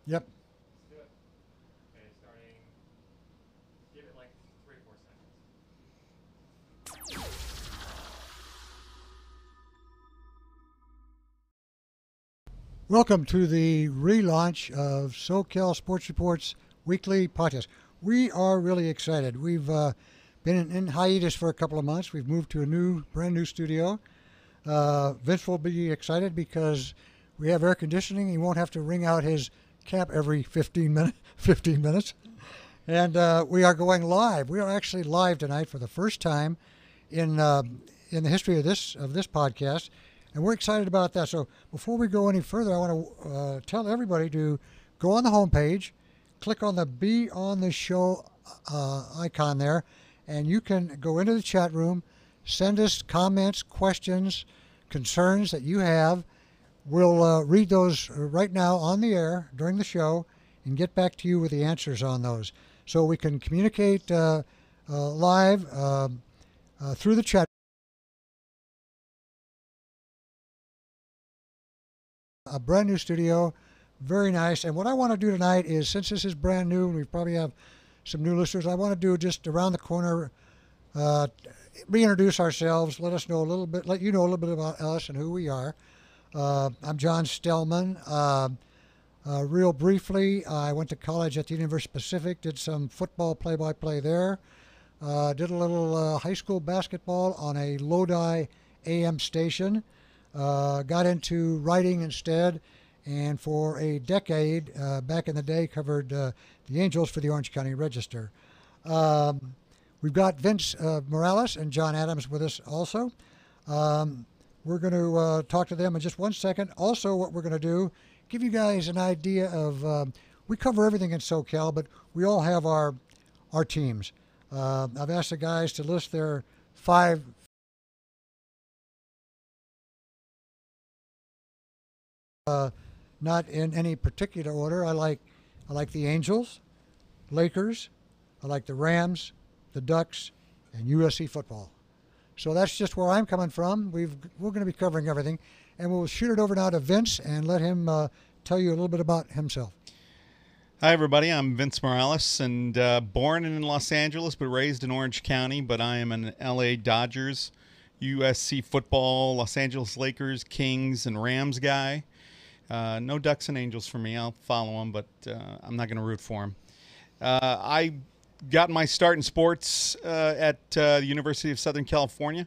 Yep. Let's do it. Okay, starting. Give it like 3 or 4 seconds. Welcome to the relaunch of SoCal Sports Report's weekly podcast. We are really excited. We've been in hiatus for a couple of months. We've moved to a brand new studio. Vince will be excited because we have air conditioning. He won't have to wring out his cap every 15 minutes. And we are going live. We are actually live tonight for the first time in the history of this podcast, and we're excited about that. So before we go any further, I want to tell everybody to go on the homepage, click on the Be on the Show icon there, and you can go into the chat room, send us comments, questions, concerns that you have. We'll read those right now on the air during the show and get back to you with the answers on those. So we can communicate live through the chat. A brand new studio, very nice. And what I want to do tonight is, since this is brand new and we probably have some new listeners, I want to do just around the corner, uh, reintroduce ourselves, let us know a little bit, let you know a little bit about us and who we are. I'm John Stellman. Real briefly, I went to college at the University of Pacific, did some football play-by-play there, did a little high school basketball on a Lodi AM station, got into writing instead, and for a decade, back in the day, covered the Angels for the Orange County Register. We've got Vince Morales and John Adams with us also. We're going to talk to them in just 1 second. Also, what we're going to do, give you guys an idea of, we cover everything in SoCal, but we all have our teams. I've asked the guys to list their five, not in any particular order. I like the Angels, Lakers, I like the Rams, the Ducks, and USC football. So that's just where I'm coming from. We're going to be covering everything, and we'll shoot it over now to Vince and let him tell you a little bit about himself. Hi, everybody. I'm Vince Morales, and born in Los Angeles but raised in Orange County. But I am an LA Dodgers, USC football, Los Angeles Lakers, Kings, and Rams guy. No Ducks and Angels for me. I'll follow them, but I'm not going to root for them. I got my start in sports at the University of Southern California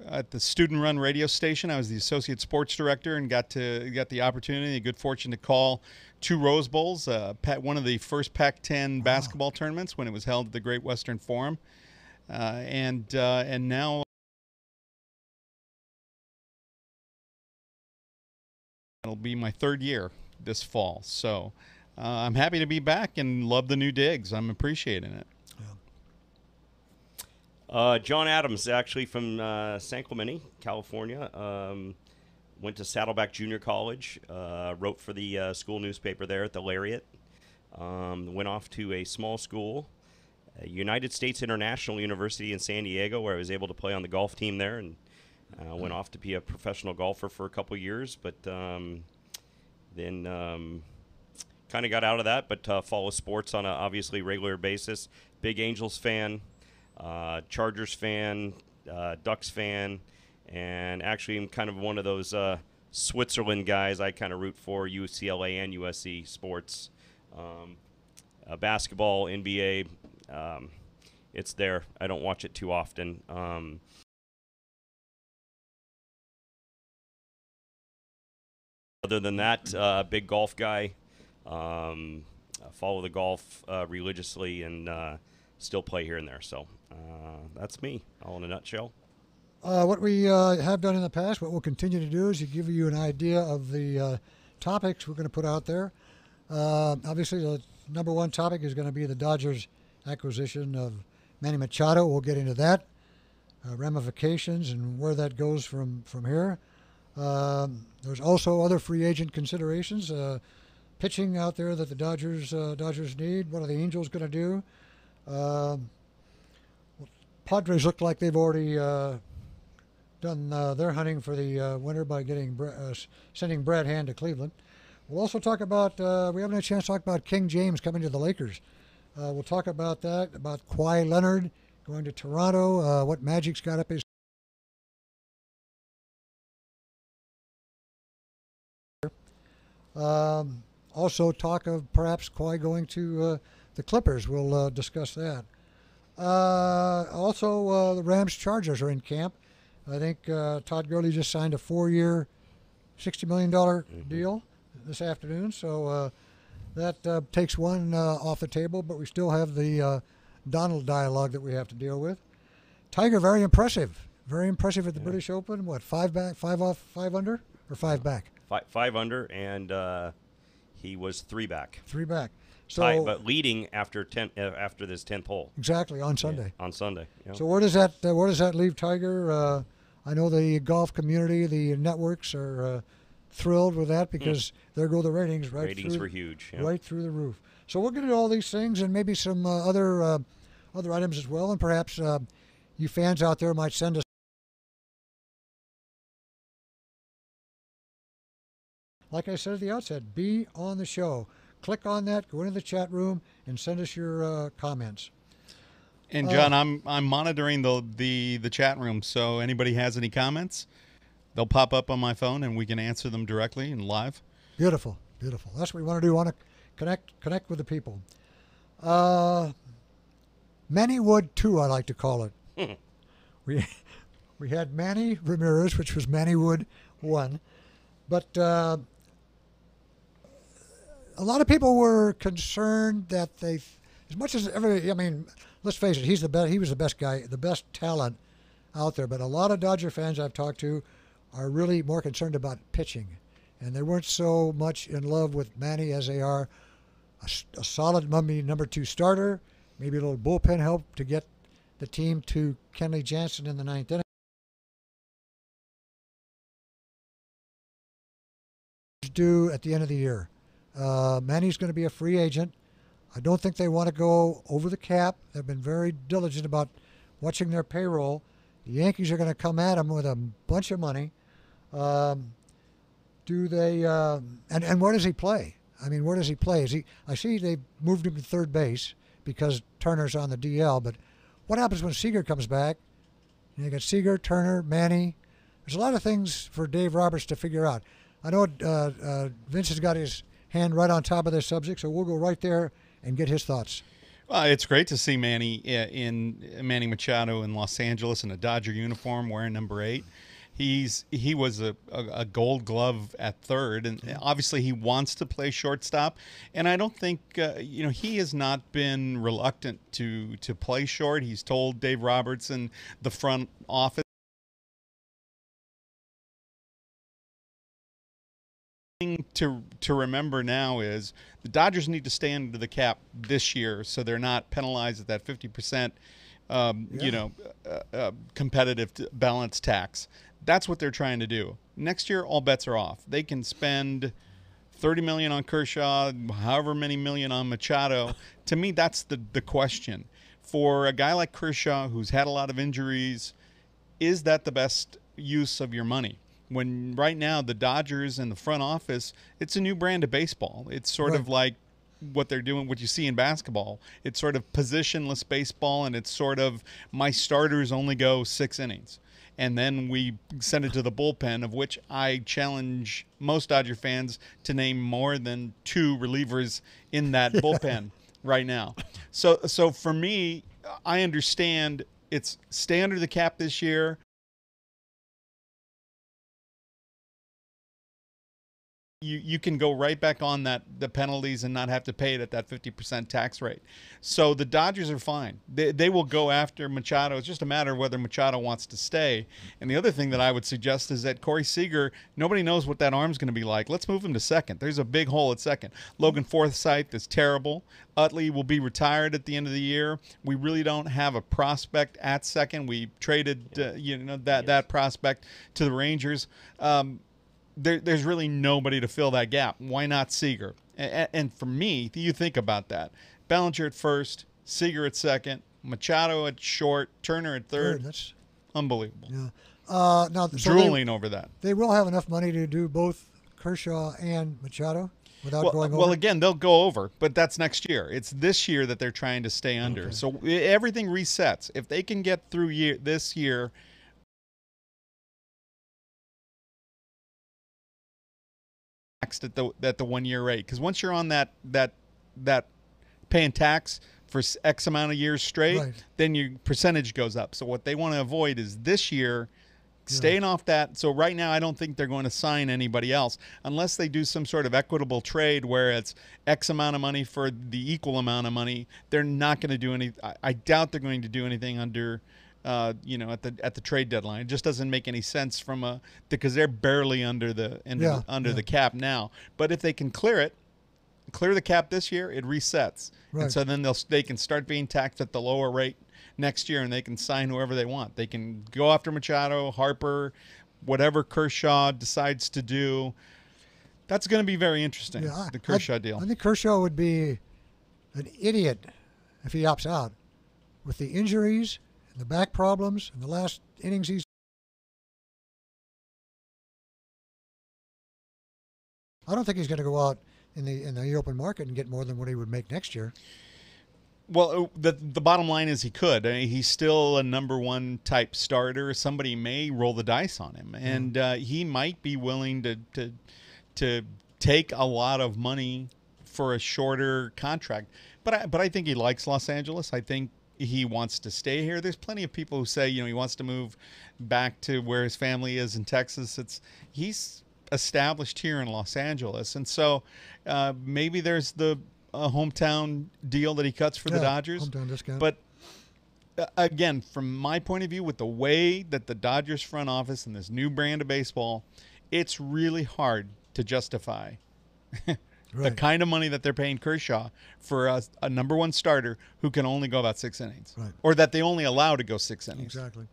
at the student-run radio station. I was the associate sports director and got the opportunity, a good fortune to call two Rose Bowls, one of the first Pac-10 basketball tournaments when it was held at the Great Western Forum, and now it'll be my third year this fall. So I'm happy to be back and love the new digs. I'm appreciating it. John Adams, actually from San Clemente, California. Went to Saddleback Junior College. Wrote for the school newspaper there at the Lariat. Went off to a small school, United States International University in San Diego, where I was able to play on the golf team there, and went off to be a professional golfer for a couple years. But then kind of got out of that, but follow sports on a obviously regular basis. Big Angels fan. Chargers fan, Ducks fan, and actually I'm kind of one of those Switzerland guys. I kind of root for UCLA and USC sports. Basketball, NBA, it's there. I don't watch it too often. Other than that, big golf guy. Follow the golf religiously and still play here and there. So that's me, all in a nutshell. What we have done in the past, what we'll continue to do is to give you an idea of the topics we're going to put out there. Obviously, the number one topic is going to be the Dodgers acquisition of Manny Machado. We'll get into that, ramifications, and where that goes from here. There's also other free agent considerations, pitching out there that the Dodgers need. What are the Angels going to do? Padres look like they've already done their hunting for the winter by sending Brad Hand to Cleveland. We'll also talk about, we haven't had a chance to talk about King James coming to the Lakers. We'll talk about that, about Kawhi Leonard going to Toronto, what Magic's got up his. Also talk of perhaps Kawhi going to the Clippers. We'll discuss that. Also, the Rams Chargers are in camp. I think Todd Gurley just signed a 4-year, $60 million deal this afternoon. So that takes one off the table, but we still have the Donald dialogue that we have to deal with. Tiger, very impressive. Very impressive at the British Open. What, 5 back, 5 off, 5 under, or 5 back? 5 under, and he was 3 back. 3 back. So, but leading after this 10th hole. Exactly, on Sunday. On Sunday. Yeah. So where does that leave Tiger? I know the golf community, the networks are thrilled with that because there go the ratings right Ratings were huge. Yeah. Right through the roof. So we'll get into all these things and maybe some other items as well, and perhaps you fans out there might send us. Like I said at the outset, be on the show. Click on that, go into the chat room, and send us your comments. And John, I'm monitoring the chat room, so anybody has any comments, they'll pop up on my phone, and we can answer them directly and live. Beautiful, beautiful. That's what we want to do. We want to connect with the people. Mannywood 2, I like to call it. We had Manny Ramirez, which was Mannywood 1, but a lot of people were concerned that as much as I mean, let's face it, he was the best guy, the best talent out there. But a lot of Dodger fans I've talked to are really more concerned about pitching, and they weren't so much in love with Manny as they are a solid number 2 starter, maybe a little bullpen help to get the team to Kenley Jansen in the 9th inning. Due at the end of the year. Manny's going to be a free agent. I don't think they want to go over the cap. They've been very diligent about watching their payroll. The Yankees are going to come at him with a bunch of money. Do they? And where does he play? I mean, where does he play? I see they moved him to third base because Turner's on the DL. But what happens when Seager comes back? You got Seager, Turner, Manny. There's a lot of things for Dave Roberts to figure out. I know Vince has got his hand right on top of this subject, so we'll go right there and get his thoughts. Well, it's great to see Manny Machado in Los Angeles in a Dodger uniform wearing number 8. He was a Gold Glove at third, and obviously he wants to play shortstop. And I don't think he has not been reluctant to play short. He's told Dave Roberts and the front office. To remember now is the Dodgers need to stay under the cap this year, so they're not penalized at that 50%, competitive balance tax. That's what they're trying to do. Next year, all bets are off. They can spend $30 million on Kershaw, however many million on Machado. To me, that's the question. For a guy like Kershaw, who's had a lot of injuries, is that the best use of your money? When right now the Dodgers and the front office, it's a new brand of baseball. It's sort of like what they're doing, what you see in basketball. It's sort of positionless baseball, and it's sort of my starters only go 6 innings. And then we send it to the bullpen, of which I challenge most Dodger fans to name more than 2 relievers in that bullpen right now. So for me, I understand it's stay under the cap this year. You can go right back on the penalties and not have to pay it at that 50% tax rate. So the Dodgers are fine. They will go after Machado. It's just a matter of whether Machado wants to stay. And the other thing that I would suggest is that Corey Seager, nobody knows what that arm's going to be like. Let's move him to second. There's a big hole at second. Logan Forsythe is terrible. Utley will be retired at the end of the year. We really don't have a prospect at second. We traded that prospect to the Rangers. There's really nobody to fill that gap. Why not Seager? And for me, you think about that. Bellinger at first, Seager at second, Machado at short, Turner at third. That's unbelievable. Yeah. Drooling over that. They will have enough money to do both Kershaw and Machado? without Well, going over? well, again, they'll go over, but that's next year. It's this year that they're trying to stay under. Okay. So everything resets. If they can get through this year taxed at the 1 year rate, because once you're on that paying tax for X amount of years straight, Right. then your percentage goes up. So what they want to avoid is this year staying off that. So right now, I don't think they're going to sign anybody else unless they do some sort of equitable trade where it's X amount of money for the equal amount of money. They're not going to do any. I doubt they're going to do anything under, at the trade deadline. It just doesn't make any sense because they're barely under the cap now. But if they can clear the cap this year, it resets, Right. and so then they can start being taxed at the lower rate next year, and they can sign whoever they want. They can go after Machado, Harper, whatever Kershaw decides to do. That's going to be very interesting, the Kershaw deal. I think Kershaw would be an idiot if he opts out. With the injuries and the back problems and the last innings I don't think he's going to go out in the open market and get more than what he would make next year. Well, the bottom line is he could. I mean, he's still a number one type starter. Somebody may roll the dice on him, and he might be willing to take a lot of money for a shorter contract. But I think he likes Los Angeles. I think he wants to stay here. There's plenty of people who say he wants to move back to where his family is in Texas. He's established here in Los Angeles, and so maybe there's a hometown deal that he cuts for the Dodgers. Hometown discount. But again, from my point of view, with the way that the Dodgers front office and this new brand of baseball, it's really hard to justify the Right. kind of money that they're paying Kershaw for a number one starter who can only go about 6 innings, Right. or that they only allow to go 6 innings. Exactly.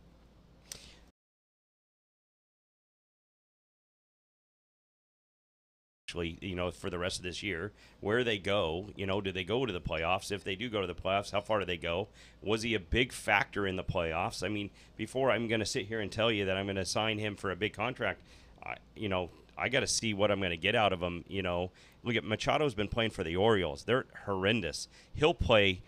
Actually, for the rest of this year, where they go, do they go to the playoffs? If they do go to the playoffs, how far do they go? Was he a big factor in the playoffs? I mean, before I'm going to sit here and tell you that I'm going to sign him for a big contract, I got to see what I'm going to get out of him. Look at Machado's been playing for the Orioles. They're horrendous. He'll play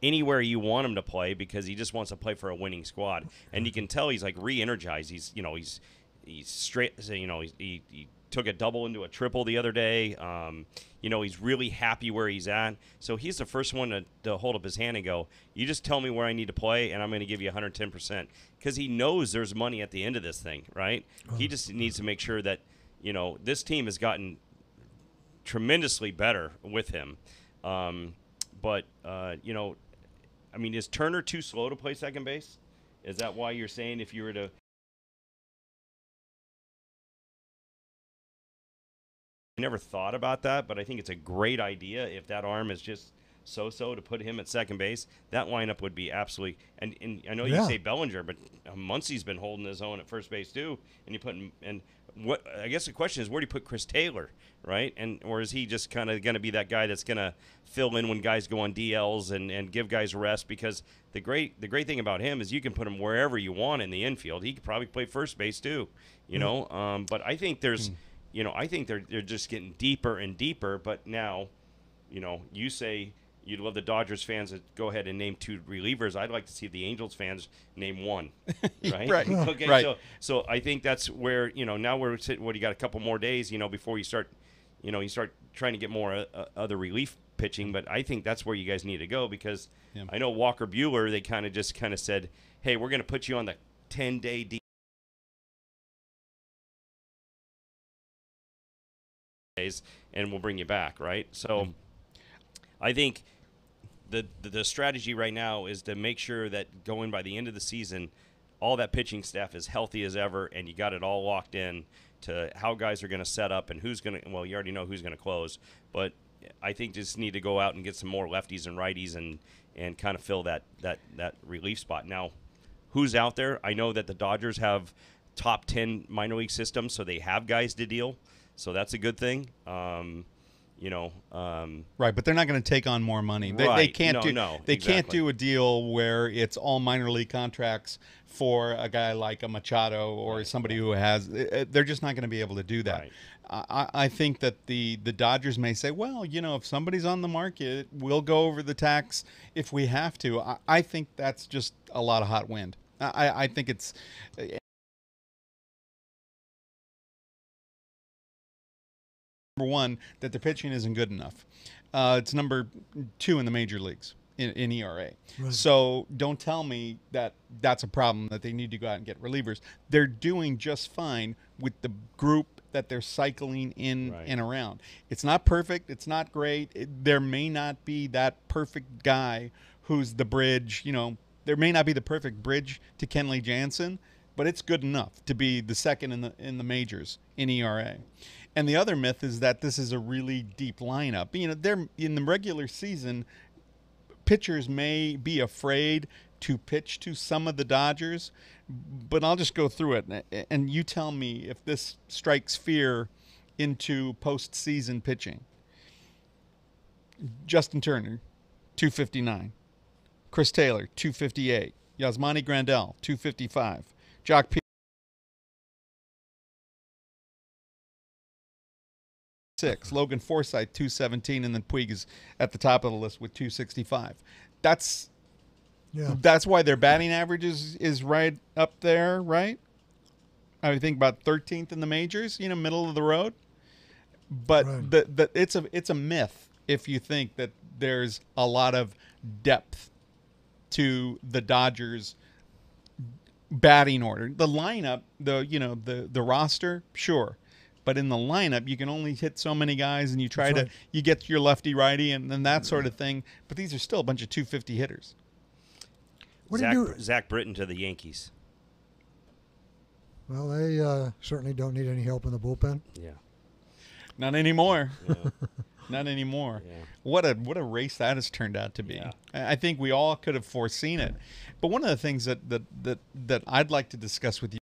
anywhere you want him to play because he just wants to play for a winning squad. And you can tell he's like re-energized. He's straight. He took a double into a triple the other day. He's really happy where he's at. So he's the first one to hold up his hand and go, you just tell me where I need to play, and I'm going to give you 110%. Because he knows there's money at the end of this thing, right? He just needs to make sure that, this team has gotten tremendously better with him. Is Turner too slow to play second base? Is that why you're saying if you were to... I never thought about that, but I think it's a great idea if that arm is just so-so to put him at second base. That lineup would be absolutely – and I know you say Bellinger, but Muncy's been holding his own at first base too. And you put – and what I guess the question is, where do you put Chris Taylor, right? Or is he just kind of going to be that guy that's going to fill in when guys go on DLs and give guys rest? Because the great thing about him is you can put him wherever you want in the infield. He could probably play first base too, But I think there's – I think they're just getting deeper and deeper. But now, you say you'd love the Dodgers fans to go ahead and name 2 relievers. I'd like to see the Angels fans name 1, right? Right. Okay. Right. So I think that's where now we're sitting. You got a couple more days, before you start, you start trying to get more other relief pitching. But I think that's where you guys need to go because I know Walker Buehler. They kind of said, hey, we're going to put you on the 10-day DL. And we'll bring you back, right? So I think the strategy right now is to make sure that going by the end of the season, all that pitching staff is healthy as ever, and you got it all locked in to how guys are going to set up and who's going to – well, you already know who's going to close. But I think just need to go out and get some more lefties and righties and kind of fill that relief spot. Now, who's out there? I know that the Dodgers have top 10 minor league systems, so they have guys to deal. So that's a good thing. Right, but they're not going to take on more money. They Right. can't they can't Exactly. do a deal where it's all minor league contracts for a guy like a Machado or somebody who has. They're just not going to be able to do that. Right. I think that the Dodgers may say, well, if somebody's on the market, we'll go over the tax if we have to. I think that's just a lot of hot wind. I think it's. Number one, that their pitching isn't good enough. It's number 2 in the major leagues in ERA. Right. So don't tell me that that's a problem, that they need to go out and get relievers. They're doing just fine with the group that they're cycling in Right. and around. It's not perfect. It's not great. There may not be that perfect guy who's the bridge. There may not be the perfect bridge to Kenley Jansen, but it's good enough to be the second in the majors in ERA. And the other myth is that this is a really deep lineup. They're in the regular season. Pitchers may be afraid to pitch to some of the Dodgers, but I'll just go through it, and you tell me if this strikes fear into postseason pitching. Justin Turner, 259. Chris Taylor, 258. Yasmani Grandal, 255. Jock Peterson, 6. Logan Forsythe, 217, and then Puig is at the top of the list with 265. That's why their batting average is right up there, right? I think about 13th in the majors, middle of the road. But Right. it's a myth if you think that there's a lot of depth to the Dodgers batting order. The lineup, the roster, sure. But in the lineup, you can only hit so many guys, and you try That's right. you get your lefty righty and that sort of thing. But these are still a bunch of 250 hitters. What do you do? Zach Britton to the Yankees. Well, they certainly don't need any help in the bullpen. Yeah. Not anymore. Yeah. Not anymore. Yeah. What a race that has turned out to be. Yeah. I think we all could have foreseen it. But one of the things that I'd like to discuss with you,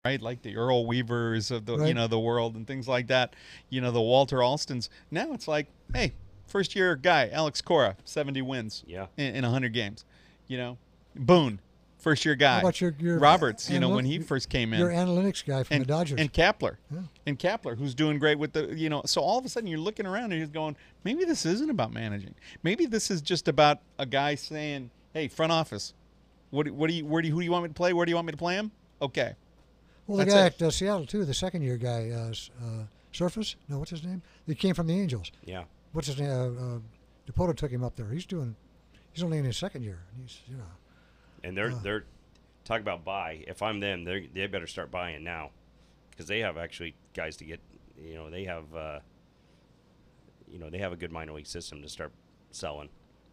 right, like the Earl Weavers of the Right. the world and things like that, the Walter Alstons. Now it's like, hey, first year guy Alex Cora, 70 wins Yeah. in 100 games. Boone, first year guy. How about your Roberts, when analytic- he first came in. Your analytics guy from the Dodgers. And Kapler. Yeah. And Kapler, who's doing great with the, so all of a sudden you're looking around and you're going, maybe this isn't about managing. Maybe this is just about a guy saying, hey, front office, who do you want me to play? Where do you want me to play him? Okay. Well, the That's guy at Seattle, too, the second-year guy, Surface? No, what's his name? He came from the Angels. Yeah. What's his name? DePoto took him up there. He's only in his second year. He's, And they're talk about buy. If I'm them, they better start buying now, because they have actually guys to get. They have. They have a good minor league system to start selling.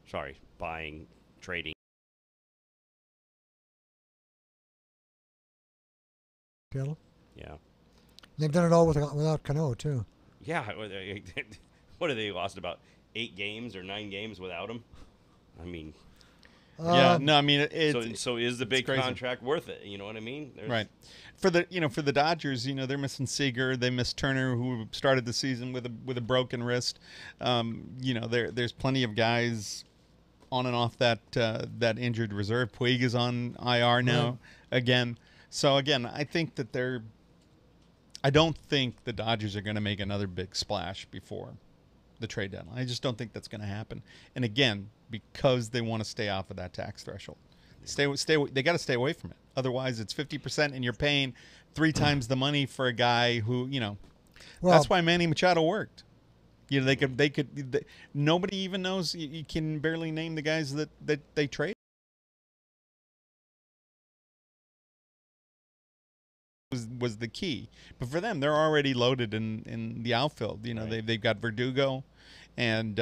Sorry, buying, trading. Seattle. Yeah. They've done it all without Cano, too. Yeah. What have they lost, about 8 games or 9 games without him? I mean, Yeah, no, I mean, so is the big crazy. contract worth it? You know what I mean? Right. For the Dodgers, they're missing Seager, they miss Turner, who started the season with a broken wrist. There's plenty of guys on and off that injured reserve. Puig is on IR now again. So again, I don't think the Dodgers are going to make another big splash before the trade deadline. I just don't think that's going to happen. And again, because they want to stay off of that tax threshold, they got to stay away from it. Otherwise, it's 50%, and you're paying 3 times the money for a guy who, Well, that's why Manny Machado worked. Nobody even knows. You can barely name the guys that they trade. Was the key, but for them, they're already loaded in the outfield. Right. They've got Verdugo, and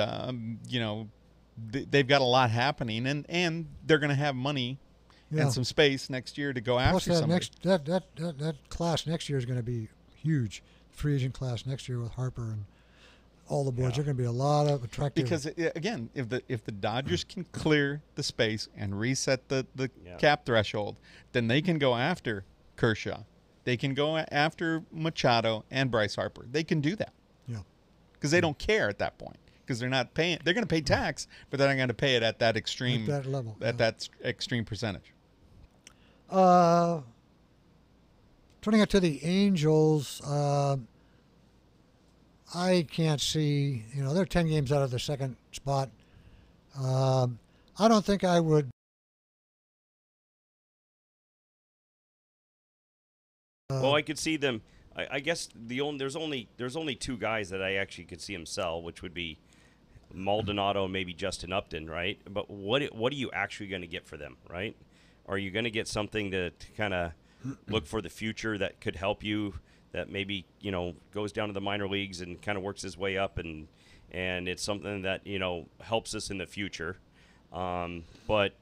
they've got a lot happening, and they're going to have money and some space next year to go Plus, after somebody. that class next year is going to be huge. Free agent class next year with Harper and all the boys. Yeah. There are going to be a lot of attractive. Because again, if the Dodgers can clear the space and reset the Yeah. cap threshold, then they can go after Kershaw. They can go after Machado and Bryce Harper. They can do that. Yeah. Because they don't care at that point. Because they're not paying. They're going to pay tax, but they're not going to pay it at that extreme. At that level. At that extreme percentage. Turning it to the Angels, I can't see. They're 10 games out of the second spot. I don't think I would. Well, I could see them. I guess there's only two guys that I actually could see him sell, which would be Maldonado and maybe Justin Upton, right? But what are you actually going to get for them, right? Are you going to get something to kind of look for the future that could help you, that maybe goes down to the minor leagues and kind of works his way up, and it's something that helps us in the future? But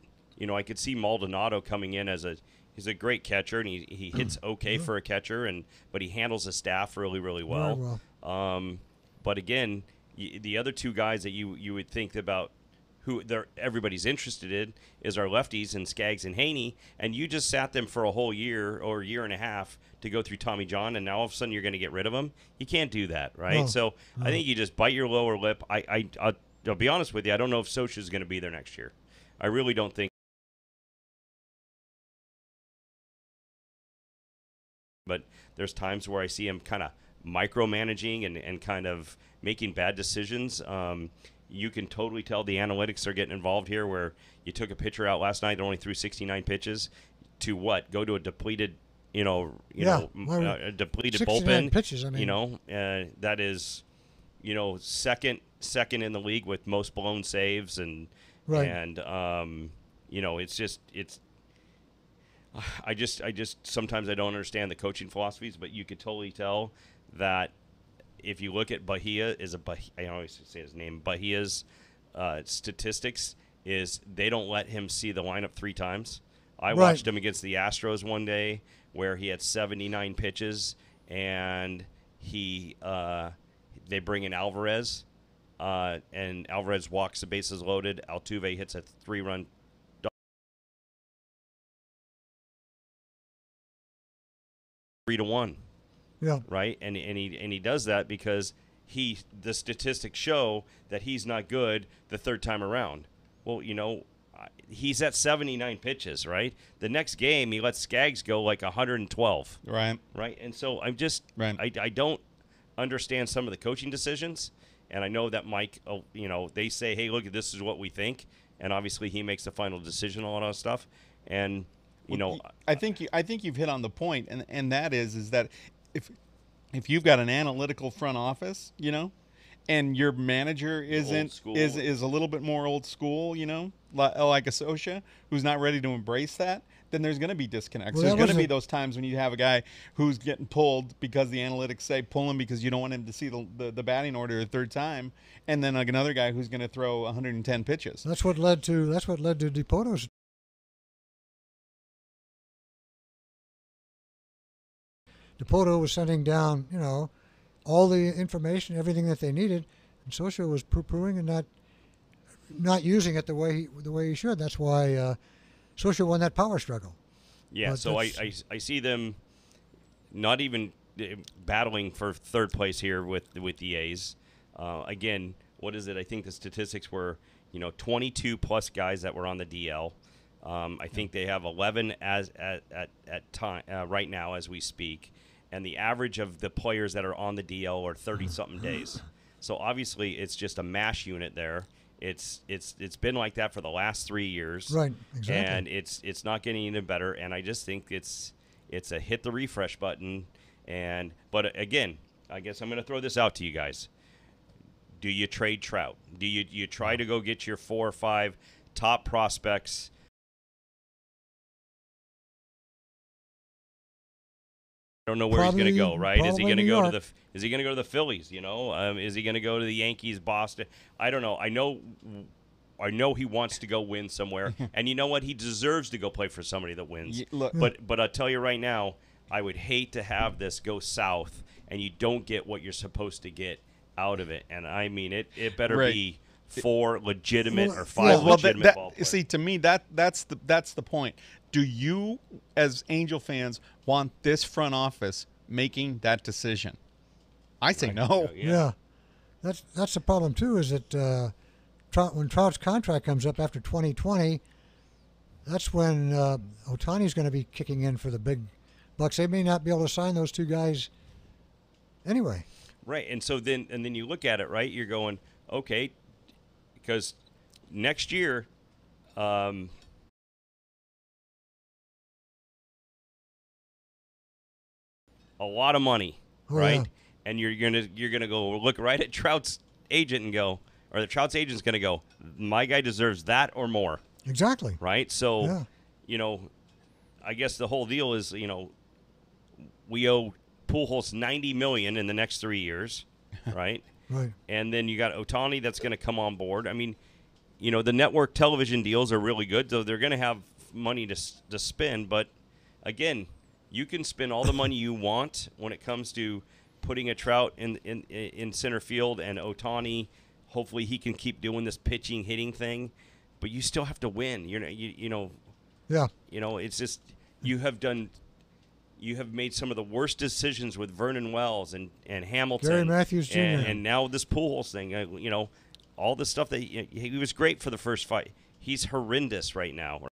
I could see Maldonado coming in as he's a great catcher, and he hits okay for a catcher, but he handles the staff really, really well. But again, the other two guys that you would think about who everybody's interested in is our lefties and Skaggs and Haney, and you just sat them for a whole year or year and a half to go through Tommy John, and now all of a sudden you're going to get rid of them. You can't do that, right? No. I think you just bite your lower lip. I'll be honest with you. I don't know if Socha is going to be there next year. I really don't think. But there's times where I see him kind of micromanaging and kind of making bad decisions. You can totally tell the analytics are getting involved here, where you took a pitcher out last night that only threw 69 pitches to what? Go to a depleted, a depleted 69 bullpen. pitches, I mean. That is, second in the league with most blown saves, and Right. and I just sometimes I don't understand the coaching philosophies, but you could totally tell that if you look at Bahia, I always say his name, Bahia's statistics is they don't let him see the lineup 3 times. I watched him against the Astros one day where he had 79 pitches, and they bring in Alvarez, and Alvarez walks the bases loaded. Altuve hits a 3-run 3-1. Yeah. Right, and he does that because the statistics show that he's not good the third time around. Well, he's at 79 pitches, right? The next game he lets Skaggs go like 112. Right. Right, and so I'm just Right. I don't understand some of the coaching decisions, and I know that Mike, they say, hey, look, this is what we think, and obviously he makes the final decision on all that stuff, and I think you've hit on the point, and that is that if you've got an analytical front office, and your manager is a little bit more old school, like a Socha, who's not ready to embrace that, then there's going to be disconnects. Well, there's going to be those times when you have a guy who's getting pulled because the analytics say pull him because you don't want him to see the batting order a third time, and then like another guy who's going to throw 110 pitches. That's what led to DePoto's. DePoto was sending down, all the information, everything that they needed, and Socha was poo-pooing and not using it the way he should. That's why Socha won that power struggle. Yeah, But so I see them not even battling for third place here with the A's. Again, what is it? I think the statistics were 22 plus guys that were on the DL. I think they have 11 at time right now as we speak, and the average of the players that are on the DL are 30-something days. So obviously, it's just a mash unit there. It's been like that for the last 3 years, Right, exactly. and it's not getting any better. And I just think it's a hit the refresh button. But again, I guess I'm going to throw this out to you guys. Do you trade Trout? Do you try to go get your 4 or 5 top prospects? I don't know where he's going to go, right? Is he going to go to the Phillies, is he going to go to the Yankees, Boston? I don't know. I know he wants to go win somewhere. And you know what? He deserves to go play for somebody that wins. But I'll tell you right now, I would hate to have this go south and you don't get what you're supposed to get out of it. And I mean, it better be 4 legitimate Well, or 5 yeah. legitimate ball players. See, to me, that's the point. Do you, as Angel fans, want this front office making that decision? I say no. Yeah. That's the problem too. Is that when Trout's contract comes up after 2020, that's when Ohtani's going to be kicking in for the big bucks. They may not be able to sign those 2 guys anyway. Right, and so then you look at it, right? You're going, okay, because next year, a lot of money, right? Yeah. And you're gonna go look right at Trout's agent and go, or the Trout's agent's gonna go, my guy deserves that or more, Exactly. right? So, Yeah. I guess the whole deal is, we owe Pujols $90 million in the next 3 years, right? Right. And then you got Ohtani that's going to come on board. I mean, the network television deals are really good, so they're going to have money to spend. But again, you can spend all the money you want when it comes to putting a Trout in center field and Ohtani. Hopefully, he can keep doing this pitching hitting thing, but you still have to win. Yeah. It's just you have made some of the worst decisions with Vernon Wells and Hamilton. Gary Matthews Jr. And now this Pujols thing. All the stuff that he was great for the first fight. He's horrendous right now.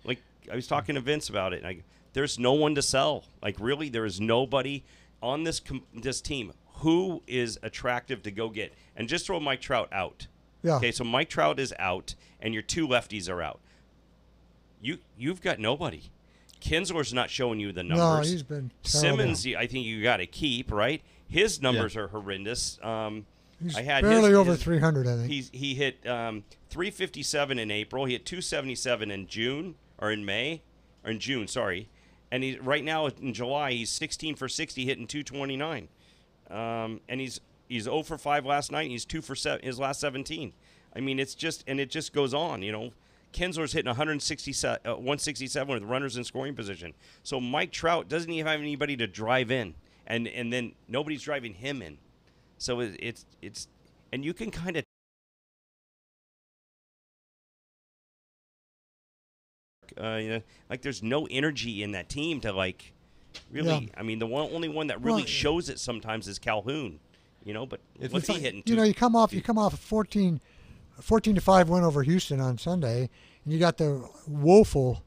Like, I was talking to Vince about it. There's no one to sell. Like, really, there is nobody on this team who is attractive to go get. And just throw Mike Trout out. Yeah. Okay, so Mike Trout is out, and your 2 lefties are out. You've got nobody. Kinsler's not showing you the numbers. No, he's been terrible. Simmons, I think you got to keep, right? His numbers are horrendous. He's I had barely his, over his, 300, I think. He hit 357 in April. He hit 277 in June or in May or in June, sorry. And right now in July he's 16 for 60 hitting 229. And he's 0 for 5 last night. And he's 2 for his last 17. I mean, it just goes on, Kinsler's hitting 167 with runners in scoring position. So Mike Trout doesn't even have anybody to drive in, and then nobody's driving him in. So it's and you can kind of like there's no energy in that team to like really. Yeah. I mean, the only one that really shows it sometimes is Calhoun. But what's he hitting? You come off a 14-5 win over Houston on Sunday, and you got the woeful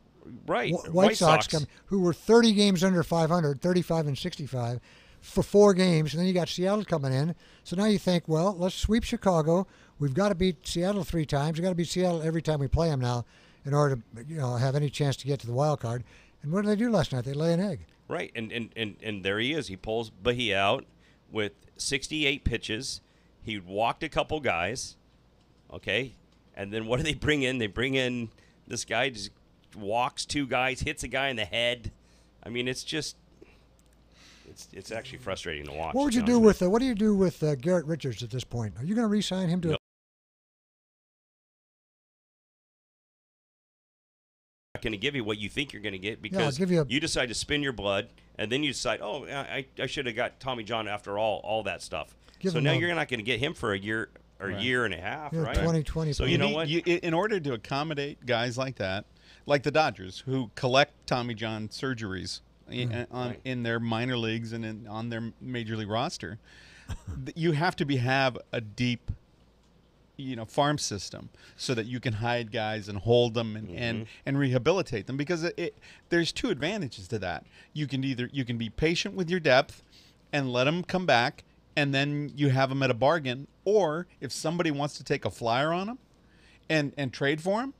White Sox who were 30 games under 500, 35 and 65 for 4 games, and then you got Seattle coming in. So now you think, well, let's sweep Chicago. We've got to beat Seattle 3 times. We've got to beat Seattle every time we play them now in order to have any chance to get to the wild card. And what did they do last night? They lay an egg. Right, and there he is. He pulls Bahia out with 68 pitches. He walked a couple guys. Okay, and then what do they bring in? They bring in this guy, just walks 2 guys, hits a guy in the head. I mean, it's just, it's actually frustrating to watch. What would you do with what do you do with Garrett Richards at this point? Are you going to re-sign him to? Nope. Not going to give you what you think you're going to get because you decide to spin your blood, and then you decide, oh, I should have got Tommy John after all that stuff. So now you're not going to get him for a year. Or a year and a half, right? 2020. So you know what? In order to accommodate guys like that, like the Dodgers, who collect Tommy John surgeries in their minor leagues and on their major league roster, you have to have a deep, farm system so that you can hide guys and hold them and rehabilitate them. Because there's 2 advantages to that. You can be patient with your depth and let them come back, and then you have them at a bargain. Or if somebody wants to take a flyer on him and trade for him,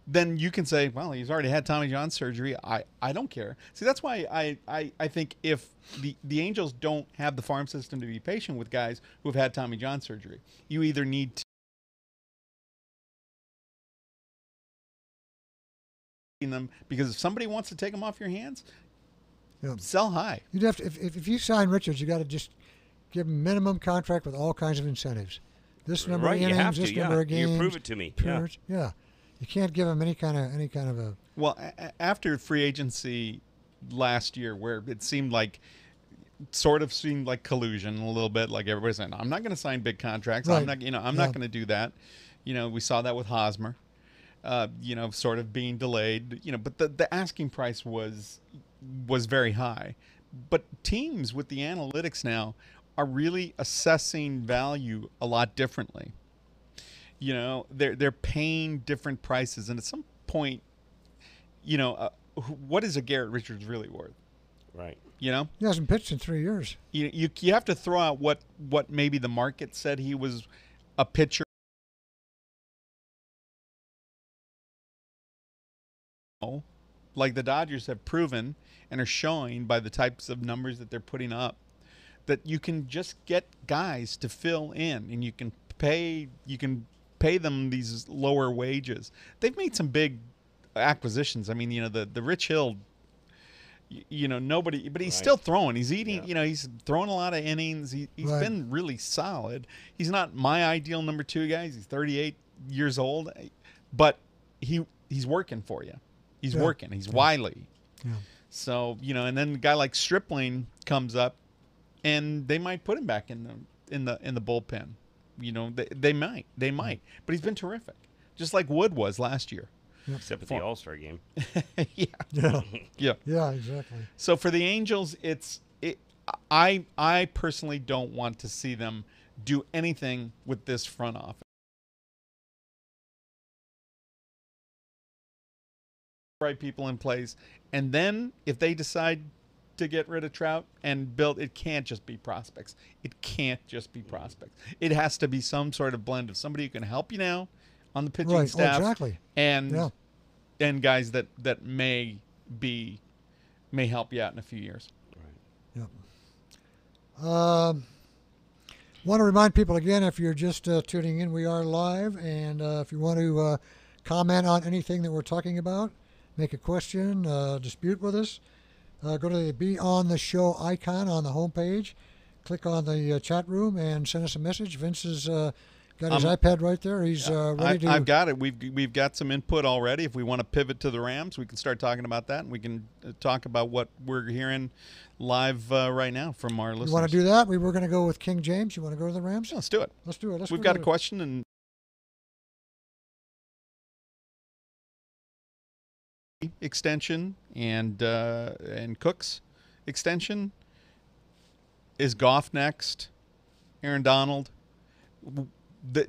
then you can say, well, he's already had Tommy John surgery. I don't care. See, that's why I think if the Angels don't have the farm system to be patient with guys who have had Tommy John surgery, you either need to them, because if somebody wants to take them off your hands, sell high. You'd have to, if you sign Richards, you got to just give him minimum contract with all kinds of incentives. This number of innings, this number of games. You prove it to me. Yeah. You can't give him any kind of a. Well, after free agency last year, where it seemed like sort of seemed like collusion a little bit. Like everybody's saying, I'm not going to sign big contracts. Right. I'm not, I'm not going to do that. We saw that with Hosmer. Sort of being delayed. But the asking price was very high. But teams with the analytics now are really assessing value a lot differently. They're paying different prices, and at some point, what is a Garrett Richards really worth? Right. He hasn't pitched in 3 years. You have to throw out what maybe the market said he was a pitcher. Like the Dodgers have proven and are showing by the types of numbers that they're putting up, that you can just get guys to fill in, and you can pay them these lower wages. They've made some big acquisitions. I mean, the Rich Hill, nobody, but he's still throwing. He's eating, he's throwing a lot of innings. He's been really solid. He's not my ideal number 2 guy. He's 38 years old, but he's working for you. He's working. He's wily. Yeah. So, and then a guy like Stripling comes up, and they might put him back in the bullpen. They might. But he's been terrific, just like Wood was last year. Except at the All-Star game. Yeah. Yeah, exactly. So for the Angels, I personally don't want to see them do anything with this front office. Right people in place, and then if they decide to get rid of Trout and build, it can't just be prospects. It can't just be prospects. It has to be some sort of blend of somebody who can help you now on the pitching staff, exactly. and guys that may help you out in a few years. Right. Yep. Want to remind people again, if you're just tuning in, we are live, and if you want to comment on anything that we're talking about, make a question, dispute with us, go to the Be On the Show icon on the homepage, click on the chat room, and send us a message. Vince has got his iPad right there. He's ready to... I've got it. We've got some input already. If we want to pivot to the Rams, we can start talking about that, and we can talk about what we're hearing live right now from our listeners. You want to do that? We were going to go with King James. You want to go to the Rams? Yeah, let's do it. Let's do it. We've got a question, and extension and Cook's extension. Is Goff next? Aaron Donald?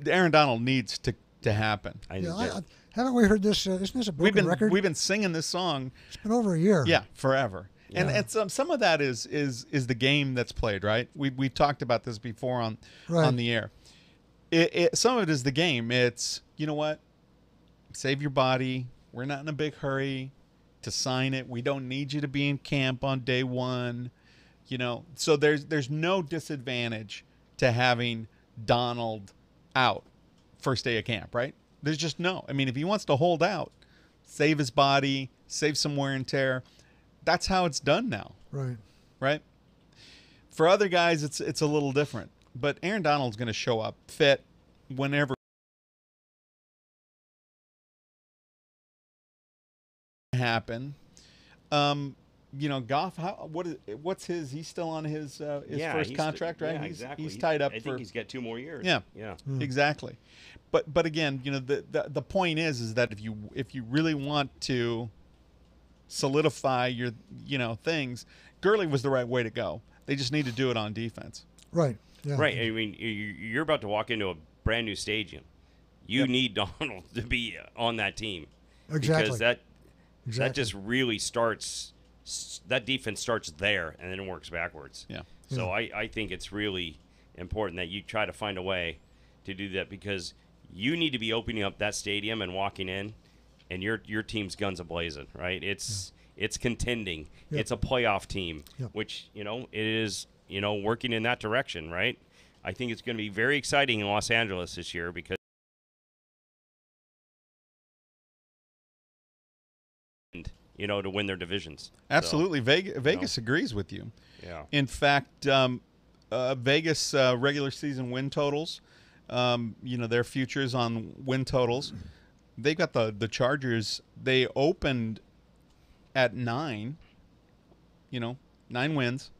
Aaron Donald needs to happen. Haven't we heard this? Isn't this a broken record? We've been singing this song. It's been over a year. Yeah, forever. Yeah. And some of that is the game that's played, right? We talked about this before on the air. Some of it is the game. It's, you know what? Save your body. We're not in a big hurry to sign it. We don't need you to be in camp on day one. So there's no disadvantage to having Donald out first day of camp, right? There's just no. I mean, if he wants to hold out, save his body, save some wear and tear, that's how it's done now. Right? For other guys, it's a little different. But Aaron Donald's going to show up fit whenever happen. Goff, what's his? He's still on his first contract, right? Yeah, he's, exactly. He's tied up. I think he's got 2 more years. Yeah, Mm. exactly. But again, the point is that if you really want to solidify your things, Gurley was the right way to go. They just need to do it on defense. Right. Yeah. Right. I mean, you're about to walk into a brand new stadium. You need Donald to be on that team. Exactly. Because that just really starts. That defense starts there and then works backwards. Yeah. So I think it's really important that you try to find a way to do that, because you need to be opening up that stadium and walking in, and your team's guns a-blazing, right? It's contending. Yep. It's a playoff team, Yep. which, it is, working in that direction, right? I think it's going to be very exciting in Los Angeles this year, because to win their divisions. Absolutely. Vegas agrees with you. Yeah. In fact, Vegas regular season win totals, their futures on win totals, they got the Chargers. They opened at 9, 9 wins,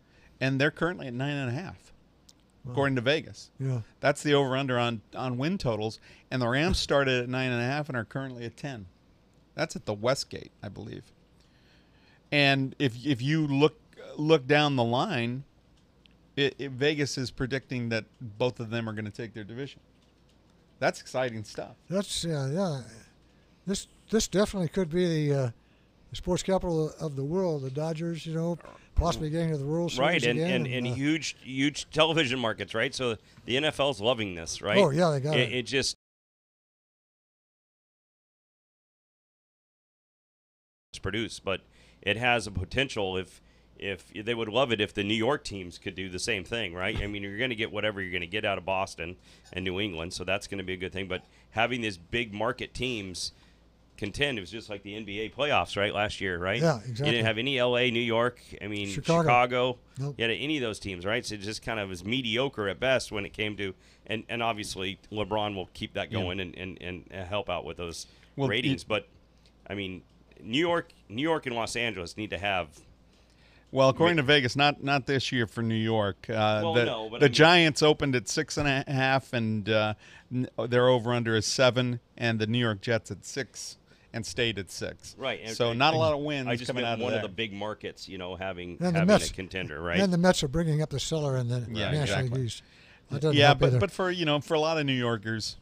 and they're currently at 9.5, according to Vegas. Yeah. That's the over/under on win totals, and the Rams started at 9.5 and are currently at 10. That's at the Westgate, I believe. And if you look down the line, Vegas is predicting that both of them are going to take their division. That's exciting stuff. That's yeah. This definitely could be the sports capital of the world. The Dodgers, possibly getting to the World Series Right, again. and huge television markets, right? So the NFL's loving this, right? Oh yeah, they got it. It just produced, but it has a potential if they would love it if the New York teams could do the same thing, right? I mean, you're going to get whatever you're going to get out of Boston and New England, so that's going to be a good thing. But having these big market teams contend, it was just like the NBA playoffs, right, last year, right? Yeah, exactly. You didn't have any LA, New York, Chicago. Nope. You had any of those teams, right? So it just kind of was mediocre at best when it came to, and obviously LeBron will keep that going and help out with those ratings. But I mean, New York and Los Angeles need to have. Well, according to Vegas, not this year for New York. The mean, Giants opened at 6.5, and their over/under is 7, and the New York Jets at 6 and stayed at 6. Right. And so not a lot of wins I just coming out of one there. of the big markets, having And a contender, right? And the Mets are bringing up the cellar in the National exactly. League East. That doesn't Yeah, help either. but for a lot of New Yorkers,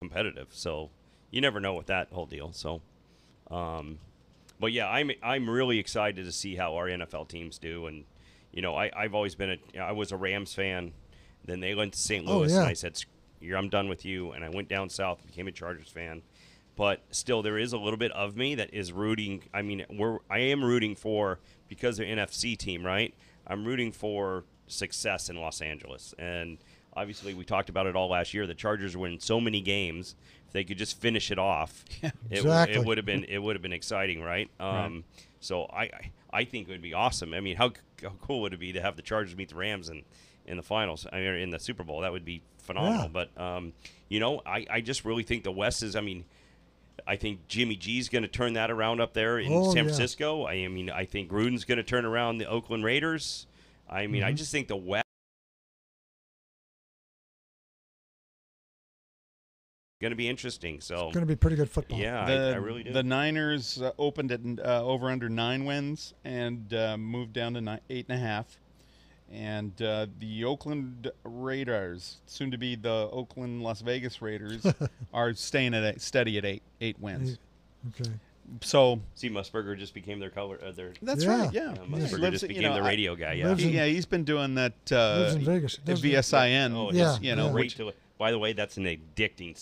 competitive. So you never know with that whole deal. So, but yeah, I'm really excited to see how our NFL teams do. And I've always been I was a Rams fan. Then they went to St. Louis, and I said, I'm done with you. And I went down south, became a Chargers fan. But still, there is a little bit of me that is rooting. I mean, I am rooting for, because they're an NFC team, right? I'm rooting for success in Los Angeles. And obviously, we talked about it all last year. The Chargers win so many games. If they could just finish it off, exactly. it would have been exciting, right? Right. So I think it would be awesome. I mean, how cool would it be to have the Chargers meet the Rams in the finals? I mean, in the Super Bowl, that would be phenomenal. Yeah. But I just really think the West is. I mean, I think Jimmy G's going to turn that around up there in San Francisco. I mean, I think Gruden's going to turn around the Oakland Raiders. I mean, I just think the West going to be interesting. So it's going to be pretty good football. Yeah, I really do. The Niners opened at over under 9 wins and moved down to 8.5. And the Oakland Raiders, soon to be the Oakland Las Vegas Raiders, are staying steady at 8 wins. Okay. So see, Musburger just became their color. That's right. Yeah, Musburger just became the radio guy. Yeah, he's been doing that. Lives in Vegas. VSIN. Oh, yeah. Great to. By the way, that's an addicting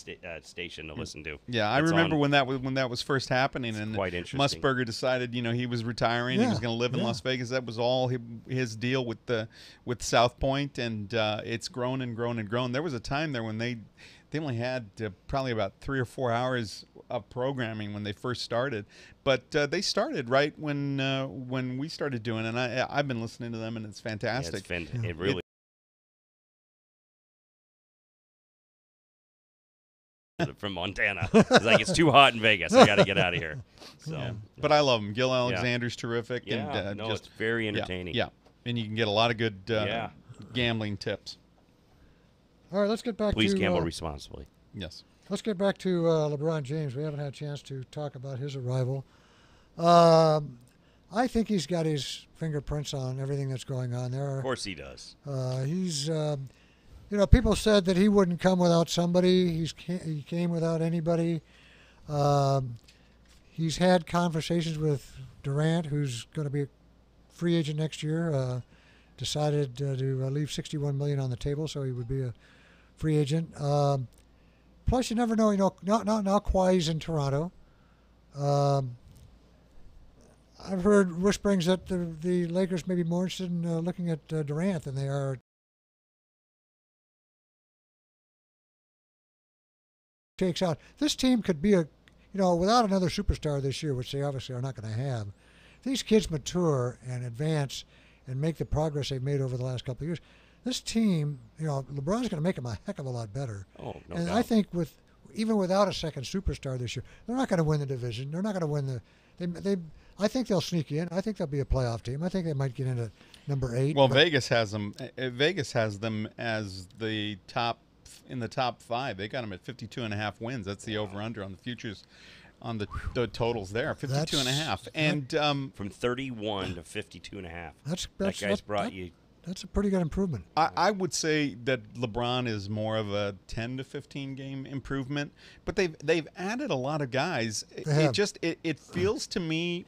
station to listen to. Yeah, I remember when that was first happening, and quite interesting. Musburger decided, he was retiring. He was going to live in Las Vegas. That was all his deal with South Point, and it's grown and grown and grown. There was a time there when they only had probably about 3 or 4 hours of programming when they first started, but they started right when we started doing it. And I've been listening to them, and it's fantastic. Yeah, it really. From Montana, it's too hot in Vegas. I got to get out of here. So, but I love him. Gil Alexander's terrific. Yeah, and it's very entertaining. Yeah, and you can get a lot of good gambling tips. All right, let's get back to. Please gamble responsibly. Yes. Let's get back to LeBron James. We haven't had a chance to talk about his arrival. I think he's got his fingerprints on everything that's going on there. Of course he does. He's, people said that he wouldn't come without somebody. He came without anybody. He's had conversations with Durant, who's going to be a free agent next year. Decided to leave $61 million on the table, so he would be a free agent. Plus, you never know. Now Kawhi's in Toronto. I've heard whisperings that the Lakers may be more interested in looking at Durant than they are. Takes out. This team could be without another superstar this year, which they obviously are not going to have. If these kids mature and advance and make the progress they've made over the last couple of years, this team, LeBron's going to make them a heck of a lot better. Oh, no and doubt. I think even without a second superstar this year, they're not going to win the division. They're not going to win I think they'll sneak in. I think they'll be a playoff team. I think they might get into number 8. Well, Vegas has them. Vegas has them as the top in the top 5. They got them at 52.5 wins. That's the over/under on the futures, on the totals there. 52.5, and from 31 to 52.5. That guy's brought you. That's a pretty good improvement. I would say that LeBron is more of a 10 to 15 game improvement, but they've added a lot of guys. It feels to me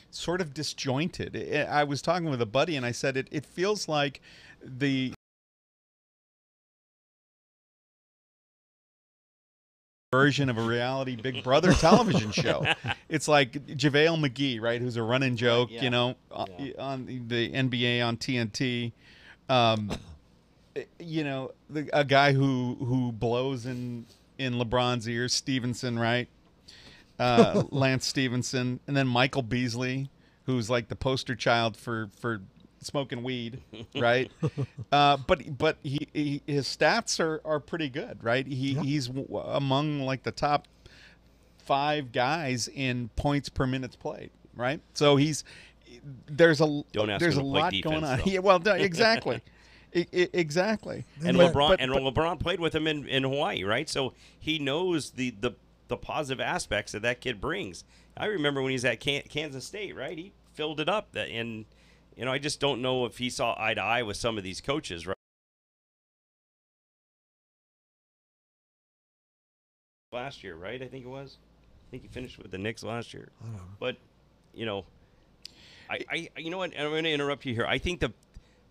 sort of disjointed. I was talking with a buddy and I said it feels like the version of a reality Big Brother television show. It's like JaVale McGee, right, who's a running joke, on the NBA on TNT. A guy who blows in LeBron's ears, Stevenson, right? Lance Stevenson, and then Michael Beasley, who's like the poster child for smoking weed, right? But his stats are pretty good, right? He's among like the top 5 guys in points per minutes played, right? So there's a lot going on. Yeah, well, exactly. Exactly. And LeBron played with him in Hawaii, right? So he knows the positive aspects that kid brings. I remember when he's at Kansas State, right? He filled it up, and I just don't know if he saw eye to eye with some of these coaches, right? Last year, right? I think it was. I think he finished with the Knicks last year. But I you know what? I'm going to interrupt you here. I think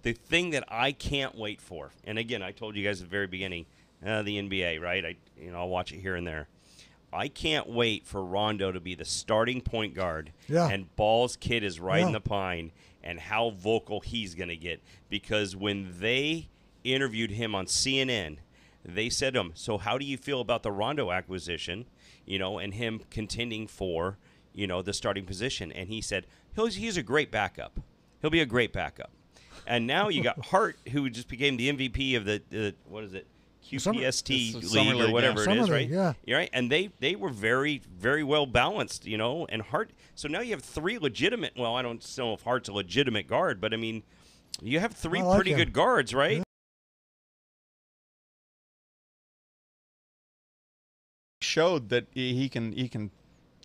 the thing that I can't wait for, and again, I told you guys at the very beginning, the NBA, right? I'll watch it here and there. I can't wait for Rondo to be the starting point guard, and Ball's kid is riding the pine, and how vocal he's going to get. Because when they interviewed him on CNN, they said to him, so how do you feel about the Rondo acquisition, and him contending for, the starting position? And he said, he's a great backup. He'll be a great backup. And now you got Hart, who just became the MVP of the what is it? QPST league or whatever it is, right? Yeah. You're right. And they were very, very well balanced, and Hart. So now you have 3 legitimate. Well, I don't know if Hart's a legitimate guard, but I mean, you have 3 pretty good guards, right? Yeah. Showed that he can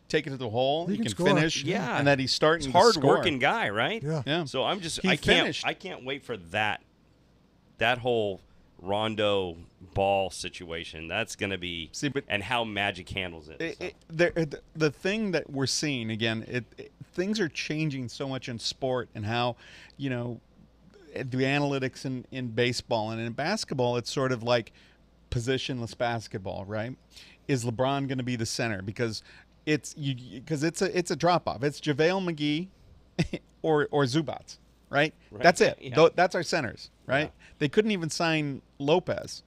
take it to the hole. He can score. finish. Yeah. And that he's starting. Hard-working guy, right? Yeah. So I'm just I can't wait for that whole Rondo Ball situation. That's going to be and how Magic handles it. The thing that we're seeing again, things are changing so much in sport, and how the analytics in baseball and in basketball, it's sort of like positionless basketball, right? Is LeBron going to be the center because it's a drop off? It's JaVale McGee or Zubats. Right? That's it. Yeah. That's our centers, right? Yeah. They couldn't even sign Lopez,